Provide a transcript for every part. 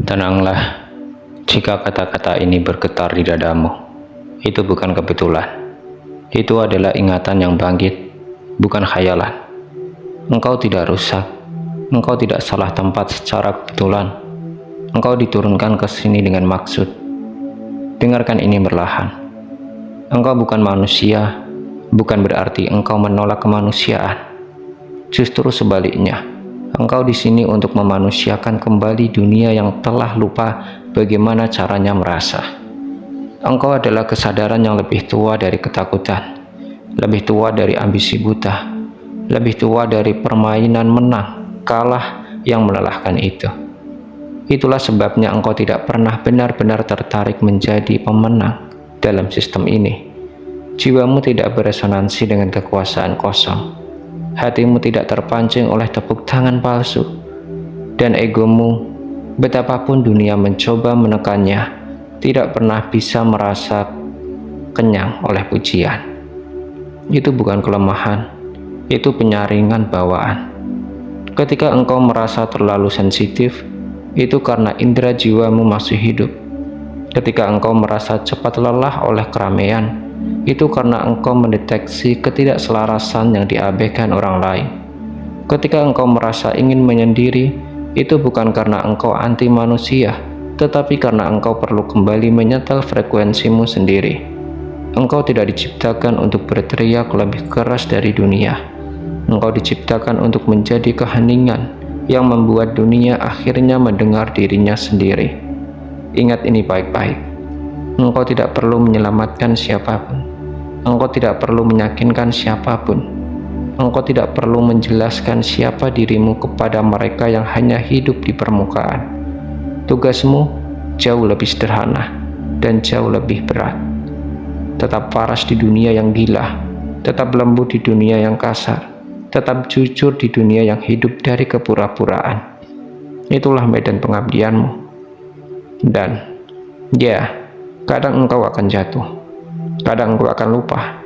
Tenanglah, jika kata-kata ini bergetar di dadamu, itu bukan kebetulan. Itu adalah ingatan yang bangkit, bukan khayalan. Engkau tidak rusak, engkau tidak salah tempat secara kebetulan. Engkau diturunkan ke sini dengan maksud. Dengarkan ini perlahan. Engkau bukan manusia, bukan berarti engkau menolak kemanusiaan. Justru sebaliknya, engkau di sini untuk memanusiakan kembali dunia yang telah lupa bagaimana caranya merasa. Engkau adalah kesadaran yang lebih tua dari ketakutan, lebih tua dari ambisi buta, lebih tua dari permainan menang, kalah yang melelahkan itu. Itulah sebabnya engkau tidak pernah benar-benar tertarik menjadi pemenang dalam sistem ini. Jiwamu tidak beresonansi dengan kekuasaan kosong. Hatimu tidak terpancing oleh tepuk tangan palsu. Dan egomu, betapapun dunia mencoba menekannya, tidak pernah bisa merasa kenyang oleh pujian. Itu bukan kelemahan, itu penyaringan bawaan. Ketika engkau merasa terlalu sensitif, itu karena indera jiwamu masih hidup. Ketika engkau merasa cepat lelah oleh keramaian, itu karena engkau mendeteksi ketidakselarasan yang diabaikan orang lain. Ketika engkau merasa ingin menyendiri, itu bukan karena engkau anti manusia, tetapi karena engkau perlu kembali menyetel frekuensimu sendiri. Engkau tidak diciptakan untuk berteriak lebih keras dari dunia. Engkau diciptakan untuk menjadi keheningan yang membuat dunia akhirnya mendengar dirinya sendiri. Ingat ini baik-baik. Engkau tidak perlu menyelamatkan siapapun. Engkau tidak perlu meyakinkan siapapun. Engkau tidak perlu menjelaskan siapa dirimu kepada mereka yang hanya hidup di permukaan. Tugasmu jauh lebih sederhana dan jauh lebih berat. Tetap waras di dunia yang gila, tetap lembut di dunia yang kasar, tetap jujur di dunia yang hidup dari kepura-puraan. Itulah medan pengabdianmu. Dan ya, kadang engkau akan jatuh, kadang engkau akan lupa,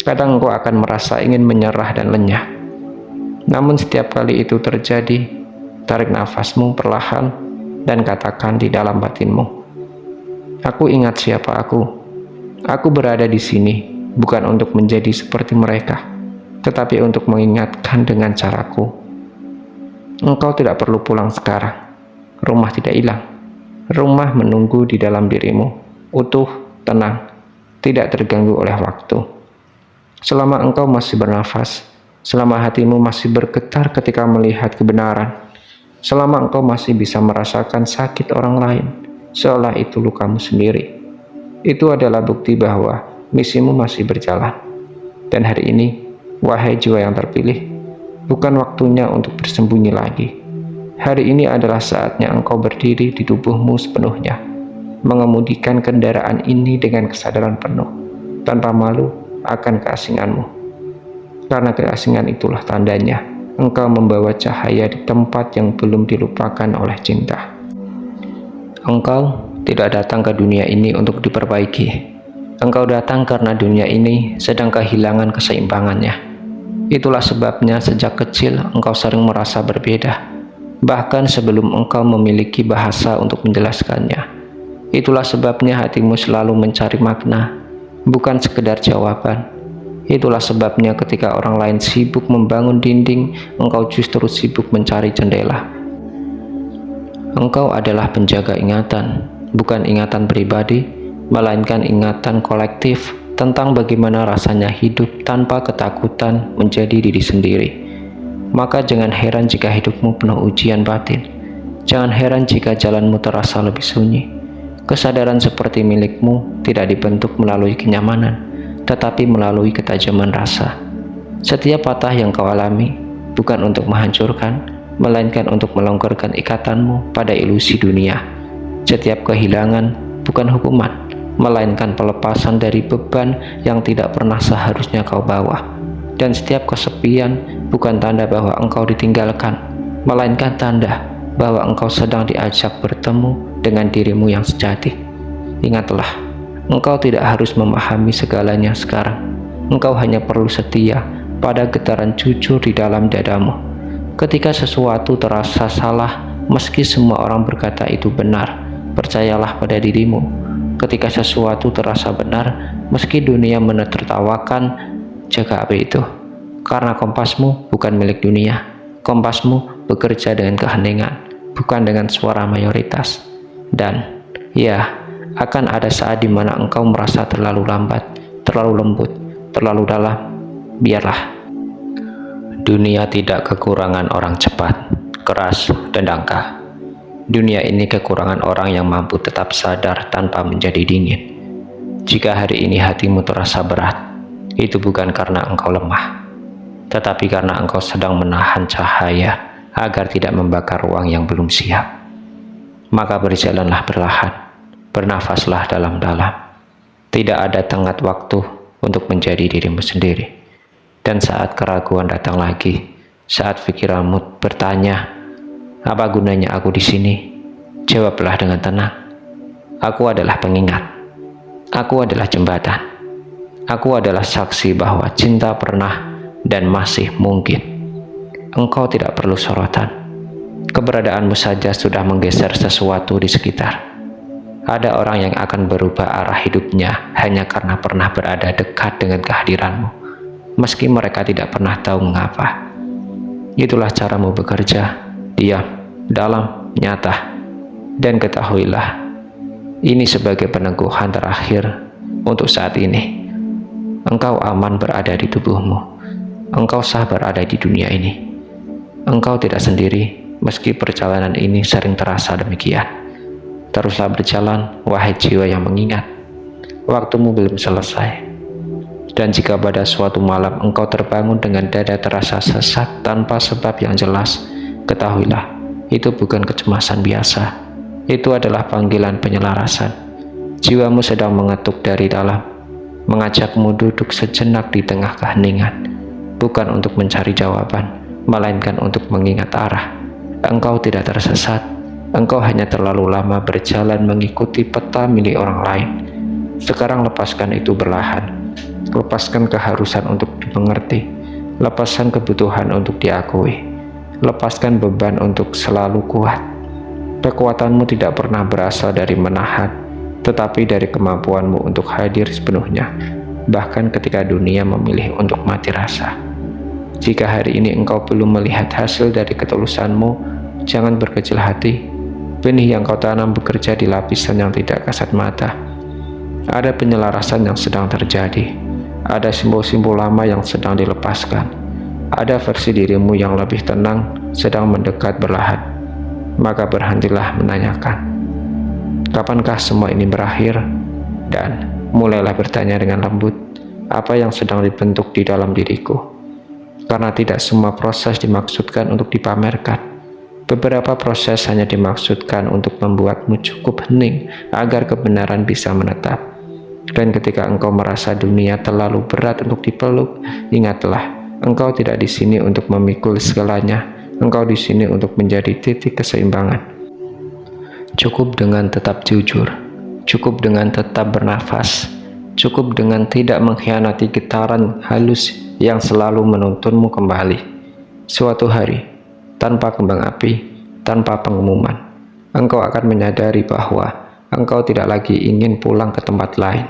kadang engkau akan merasa ingin menyerah dan lenyap. Namun setiap kali itu terjadi, tarik nafasmu perlahan dan katakan di dalam batinmu, aku ingat siapa aku. Aku berada di sini bukan untuk menjadi seperti mereka, tetapi untuk mengingatkan dengan caraku. Engkau tidak perlu pulang sekarang. Rumah tidak hilang. Rumah menunggu di dalam dirimu, utuh, tenang, tidak terganggu oleh waktu. Selama engkau masih bernafas, selama hatimu masih bergetar ketika melihat kebenaran, selama engkau masih bisa merasakan sakit orang lain, seolah itu lukamu sendiri, itu adalah bukti bahwa misimu masih berjalan. Dan hari ini, wahai jiwa yang terpilih, bukan waktunya untuk bersembunyi lagi. Hari ini adalah saatnya engkau berdiri di tubuhmu sepenuhnya, mengemudikan kendaraan ini dengan kesadaran penuh, tanpa malu akan keasinganmu. Karena keasingan itulah tandanya engkau membawa cahaya di tempat yang belum dilupakan oleh cinta. Engkau tidak datang ke dunia ini untuk diperbaiki. Engkau datang karena dunia ini sedang kehilangan keseimbangannya. Itulah sebabnya sejak kecil engkau sering merasa berbeda, bahkan sebelum engkau memiliki bahasa untuk menjelaskannya. Itulah sebabnya hatimu selalu mencari makna, bukan sekedar jawaban. Itulah sebabnya ketika orang lain sibuk membangun dinding, engkau justru sibuk mencari jendela. Engkau adalah penjaga ingatan, bukan ingatan pribadi, melainkan ingatan kolektif tentang bagaimana rasanya hidup tanpa ketakutan menjadi diri sendiri. Maka jangan heran jika hidupmu penuh ujian batin. Jangan heran jika jalanmu terasa lebih sunyi. Kesadaran seperti milikmu tidak dibentuk melalui kenyamanan, tetapi melalui ketajaman rasa. Setiap patah yang kau alami bukan untuk menghancurkan, melainkan untuk melonggarkan ikatanmu pada ilusi dunia. Setiap kehilangan bukan hukuman, melainkan pelepasan dari beban yang tidak pernah seharusnya kau bawa. Dan setiap kesepian bukan tanda bahwa engkau ditinggalkan, melainkan tanda bahwa engkau sedang diajak bertemu dengan dirimu yang sejati. Ingatlah, engkau tidak harus memahami segalanya sekarang. Engkau hanya perlu setia pada getaran jujur di dalam dadamu. Ketika sesuatu terasa salah, Meski semua orang berkata itu benar, percayalah pada dirimu. Ketika sesuatu terasa benar, meski dunia menertawakan, jaga api itu. Karena kompasmu bukan milik dunia. Kompasmu bekerja dengan keheningan, bukan dengan suara mayoritas. Dan, ya, akan ada saat di mana engkau merasa terlalu lambat, terlalu lembut, terlalu dalam. Biarlah. Dunia tidak kekurangan orang cepat, keras, dan dangkal. Dunia ini kekurangan orang yang mampu tetap sadar tanpa menjadi dingin. Jika hari ini hatimu terasa berat, itu bukan karena engkau lemah, tetapi karena engkau sedang menahan cahaya agar tidak membakar ruang yang belum siap. Maka berjalanlah perlahan, bernafaslah dalam-dalam. Tidak ada tenggat waktu untuk menjadi dirimu sendiri. Dan saat keraguan datang lagi, saat pikiranmu bertanya, apa gunanya aku di sini? Jawablah dengan tenang. Aku adalah pengingat. Aku adalah jembatan. Aku adalah saksi bahwa cinta pernah dan masih mungkin. Engkau tidak perlu sorotan. Keberadaanmu saja sudah menggeser sesuatu di sekitar. Ada orang yang akan berubah arah hidupnya hanya karena pernah berada dekat dengan kehadiranmu, meski mereka tidak pernah tahu mengapa. Itulah caramu bekerja, diam, dalam, nyata. Dan ketahuilah, ini sebagai peneguhan terakhir untuk saat ini. Engkau aman berada di tubuhmu. Engkau sah berada di dunia ini. Engkau tidak sendiri, meski perjalanan ini sering terasa demikian. Teruslah berjalan, wahai jiwa yang mengingat. Waktumu belum selesai. Dan jika pada suatu malam engkau terbangun dengan dada terasa sesak tanpa sebab yang jelas, ketahuilah, itu bukan kecemasan biasa. Itu adalah panggilan penyelarasan. Jiwamu sedang mengetuk dari dalam, mengajakmu duduk sejenak di tengah keheningan, bukan untuk mencari jawaban, melainkan untuk mengingat arah. Engkau tidak tersesat. Engkau hanya terlalu lama berjalan mengikuti peta milik orang lain. Sekarang lepaskan itu perlahan. Lepaskan keharusan untuk dimengerti. Lepaskan kebutuhan untuk diakui. Lepaskan beban untuk selalu kuat. Kekuatanmu tidak pernah berasal dari menahan, tetapi dari kemampuanmu untuk hadir sepenuhnya, bahkan ketika dunia memilih untuk mati rasa. Jika hari ini engkau belum melihat hasil dari ketulusanmu, jangan berkecil hati. Benih yang kau tanam bekerja di lapisan yang tidak kasat mata. Ada penyelarasan yang sedang terjadi. Ada simbol-simbol lama yang sedang dilepaskan. Ada versi dirimu yang lebih tenang sedang mendekat perlahan. Maka berhentilah menanyakan, kapankah semua ini berakhir? Dan mulailah bertanya dengan lembut, apa yang sedang dibentuk di dalam diriku? Karena tidak semua proses dimaksudkan untuk dipamerkan. Beberapa proses hanya dimaksudkan untuk membuatmu cukup hening agar kebenaran bisa menetap. Dan ketika engkau merasa dunia terlalu berat untuk dipeluk, ingatlah, engkau tidak di sini untuk memikul segalanya. Engkau di sini untuk menjadi titik keseimbangan. Cukup dengan tetap jujur, cukup dengan tetap bernafas, cukup dengan tidak mengkhianati getaran halus yang selalu menuntunmu kembali. Suatu hari, tanpa kembang api, tanpa pengumuman, engkau akan menyadari bahwa engkau tidak lagi ingin pulang ke tempat lain,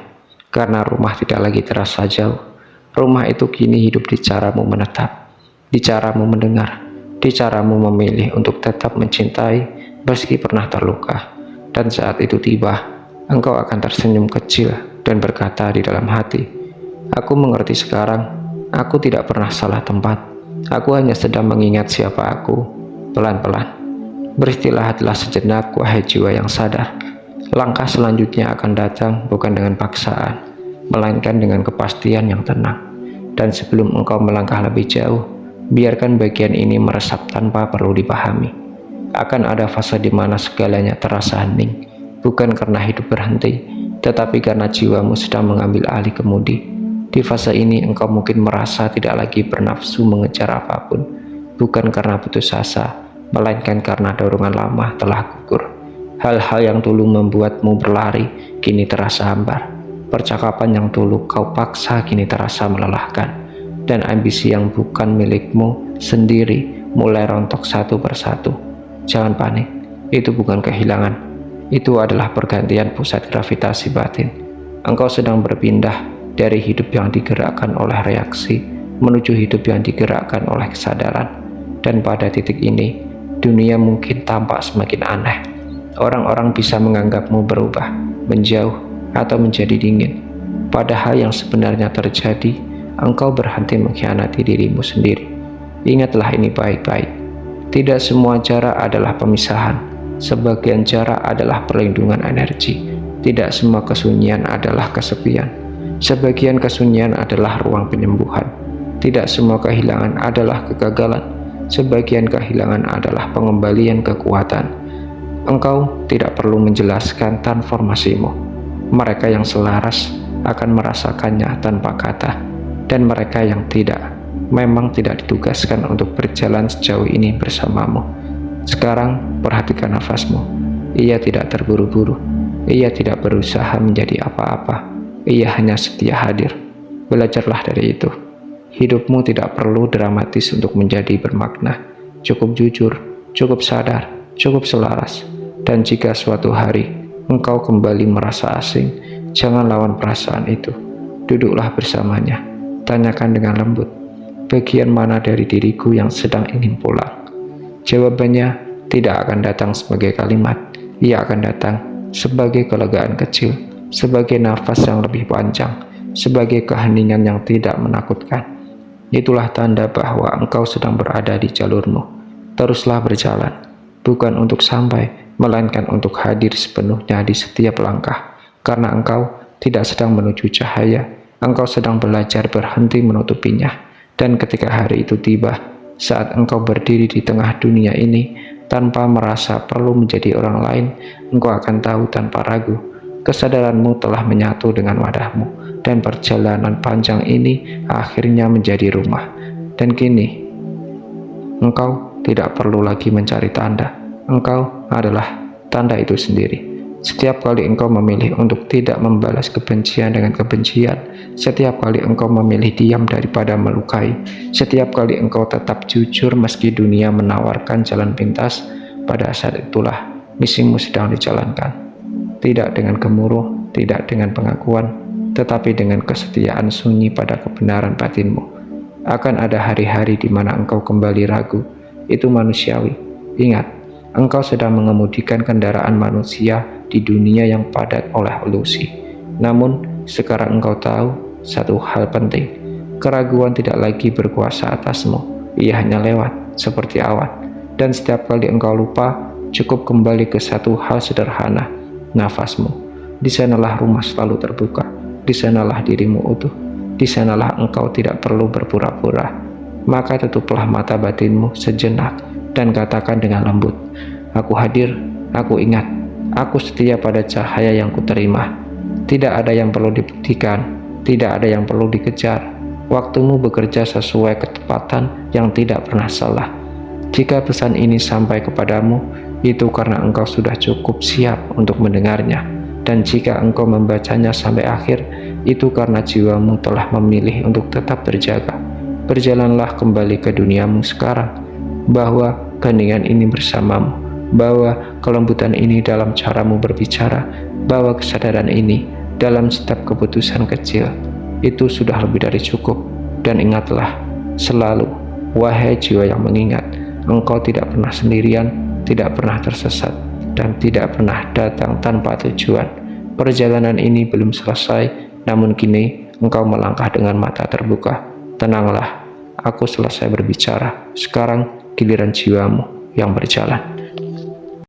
karena rumah tidak lagi terasa jauh. Rumah itu kini hidup di caramu menetap, di caramu mendengar, di caramu memilih untuk tetap mencintai meski pernah terluka. Dan saat itu tiba, engkau akan tersenyum kecil dan berkata di dalam hati, aku mengerti sekarang, aku tidak pernah salah tempat. Aku hanya sedang mengingat siapa aku. Pelan-pelan, beristirahatlah sejenak, wahai jiwa yang sadar. Langkah selanjutnya akan datang bukan dengan paksaan, melainkan dengan kepastian yang tenang. Dan sebelum engkau melangkah lebih jauh, biarkan bagian ini meresap tanpa perlu dipahami. Akan ada fase di mana segalanya terasa hening, bukan karena hidup berhenti, tetapi karena jiwamu sedang mengambil alih kemudi. Di fase ini engkau mungkin merasa tidak lagi bernafsu mengejar apapun, bukan karena putus asa, melainkan karena dorongan lama telah gugur. Hal-hal yang dulu membuatmu berlari, kini terasa hambar. Percakapan yang dulu kau paksa, kini terasa melelahkan. Dan ambisi yang bukan milikmu sendiri mulai rontok satu persatu. Jangan panik, itu bukan kehilangan. Itu adalah pergantian pusat gravitasi batin. Engkau sedang berpindah dari hidup yang digerakkan oleh reaksi menuju hidup yang digerakkan oleh kesadaran. Dan pada titik ini, dunia mungkin tampak semakin aneh. Orang-orang bisa menganggapmu berubah, menjauh, atau menjadi dingin. Padahal yang sebenarnya terjadi, engkau berhenti mengkhianati dirimu sendiri. Ingatlah ini baik-baik. Tidak semua jarak adalah pemisahan. Sebagian jarak adalah perlindungan energi. Tidak semua kesunyian adalah kesepian. Sebagian kesunyian adalah ruang penyembuhan. Tidak semua kehilangan adalah kegagalan. Sebagian kehilangan adalah pengembalian kekuatan. Engkau tidak perlu menjelaskan transformasimu. Mereka yang selaras akan merasakannya tanpa kata, dan mereka yang tidak, memang tidak ditugaskan untuk berjalan sejauh ini bersamamu. Sekarang perhatikan nafasmu. Ia tidak terburu-buru. Ia tidak berusaha menjadi apa-apa. Ia hanya setia hadir. Belajarlah dari itu. Hidupmu tidak perlu dramatis untuk menjadi bermakna. Cukup jujur, cukup sadar, cukup selaras. Dan jika suatu hari engkau kembali merasa asing, jangan lawan perasaan itu. Duduklah bersamanya. Tanyakan dengan lembut, bagian mana dari diriku yang sedang ingin pulang? Jawabannya tidak akan datang sebagai kalimat. Ia akan datang sebagai kelegaan kecil, sebagai nafas yang lebih panjang, sebagai keheningan yang tidak menakutkan. Itulah tanda bahwa engkau sedang berada di jalurmu. Teruslah berjalan, bukan untuk sampai, melainkan untuk hadir sepenuhnya di setiap langkah. Karena engkau tidak sedang menuju cahaya, engkau sedang belajar berhenti menutupinya. Dan ketika hari itu tiba, saat engkau berdiri di tengah dunia ini, tanpa merasa perlu menjadi orang lain, engkau akan tahu tanpa ragu, kesadaranmu telah menyatu dengan wadahmu, dan perjalanan panjang ini akhirnya menjadi rumah. Dan kini, engkau tidak perlu lagi mencari tanda. Engkau adalah tanda itu sendiri. Setiap kali engkau memilih untuk tidak membalas kebencian dengan kebencian, setiap kali engkau memilih diam daripada melukai, setiap kali engkau tetap jujur meski dunia menawarkan jalan pintas, pada saat itulah misimu sedang dijalankan. Tidak dengan gemuruh, tidak dengan pengakuan, tetapi dengan kesetiaan sunyi pada kebenaran batinmu. Akan ada hari-hari di mana engkau kembali ragu. Itu manusiawi. Ingat, engkau sedang mengemudikan kendaraan manusia di dunia yang padat oleh ilusi. Namun, sekarang engkau tahu satu hal penting. Keraguan tidak lagi berkuasa atasmu. Ia hanya lewat, seperti awan. Dan setiap kali engkau lupa, cukup kembali ke satu hal sederhana, nafasmu. Di sanalah rumah selalu terbuka. Di sanalah dirimu utuh. Di sanalah engkau tidak perlu berpura-pura. Maka tutuplah mata batinmu sejenak dan katakan dengan lembut, aku hadir, aku ingat, aku setia pada cahaya yang kuterima. Tidak ada yang perlu dibuktikan, tidak ada yang perlu dikejar. Waktumu bekerja sesuai ketepatan yang tidak pernah salah. Jika pesan ini sampai kepadamu, itu karena engkau sudah cukup siap untuk mendengarnya. Dan jika engkau membacanya sampai akhir, itu karena jiwamu telah memilih untuk tetap terjaga. Berjalanlah kembali ke duniamu sekarang, bahwa keheningan ini bersamamu, bahwa kelembutan ini dalam caramu berbicara, bahwa kesadaran ini dalam setiap keputusan kecil. Itu sudah lebih dari cukup. Dan ingatlah selalu, wahai jiwa yang mengingat, engkau tidak pernah sendirian, tidak pernah tersesat, dan tidak pernah datang tanpa tujuan. Perjalanan ini belum selesai, namun kini engkau melangkah dengan mata terbuka. Tenanglah, aku selesai berbicara. Sekarang giliran jiwamu yang berjalan.